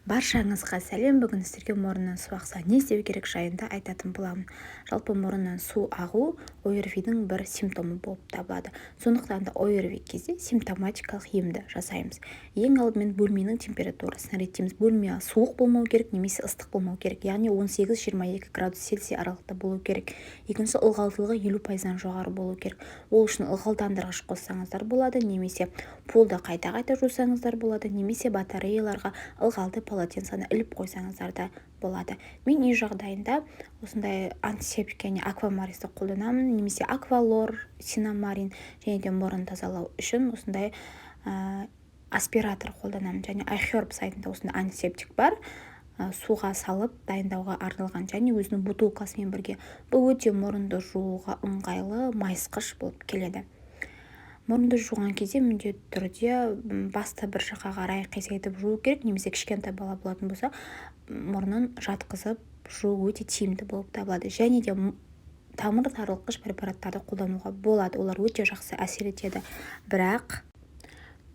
Баршаңызға сәлем. Бүгін сіздерге мұрыннан су ақса не істеу керек жайында айтатын боламын. Жалпы мұрыннан су ағу ОРВИдің бір симптомы болып табылады. Сондықтан да ОРВИ кезде симптоматикалық емді жасаймыз. Ең алдымен бөлменің температурасын реттейміз. Бөлме суық болмау керек, немесе ыстық болмау керек. Яғни 18-22 градус Цельсий аралықта болу керек. Екіншісі, ылғалдылығы 50%-дан жоғары болу керек. Ол үшін ылғалдандырғыш қоссаңыздар болады, немесе полды қайта-қайта жусаңыздар болады, немесе батареяларға ылғалды полотенцаны іліп қойсаңыздар да болады. Мен үй жағдайында осындай антисептик, яғни аквамаристі қолданамын, немесе аквалор, синамарин, және де мұрын тазалау үшін осындай аспиратор қолданамын. Және iHerb сайтында осындай антисептик бар, суға салып дайындауға арналған, және өзінің бутылкасымен бірге. Бұл өте мұрынды жууға ыңғайлы, майысқыш болып келеді. Мұрынды жуған кезде міндетті түрде басты бір жаққа қарай қисайтып жуу керек, немесе кішкентай бала болатын болса, мұрнын жатқызып жуу өте тиімді болып табылады. Және де тамыр тарылтқыш препараттарды қолдануға болады. Олар өте жақсы әсер етеді. Бірақ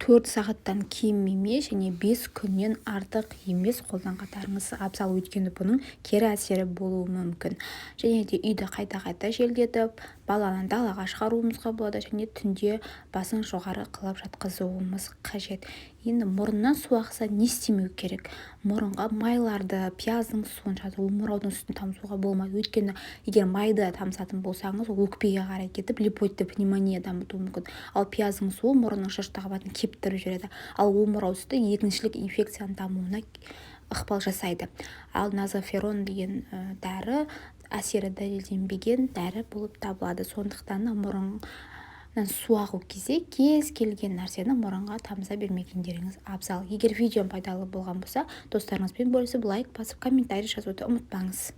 4 сағаттан кем емес және 5 күннен артық емес қолданғандарыңыз абзал, өйткені бұның кері әсері болуы мүмкін. Және де үйді қайта-қайта желдетіп, баланы далаға шығаруымызға болады, және түнде басын жоғары қылып жатқызуымыз қажет. Енді мұрыннан су ақса не істемеу керек? Мұрынға майларды, пияздың суын жату, омыраудың үстін тамсуға болмайды. Өйткені егер майды тамсатын болсаңыз, ол өкпеге қарай кетіп, липоидты пневмония дамытуы мүмкін. Ал пияздың суы мұрынның шырышты қабатын кептіріп жібереді. Ал омырау үсті екіншілік инфекцияның дамуына ықпал жасайды. Ал назоферон деген дәрі әсері дәлелденбеген дәрі болып табылады. Сондықтан мұрыннан су ағу кезде кез келген нәрсені мұрынға тамыза бермегендеріңіз абзал. Егер видеом пайдалы болған болса, достарыңызбен бөлісіп, лайк басып, комментарий жазуды ұмытпаңыз.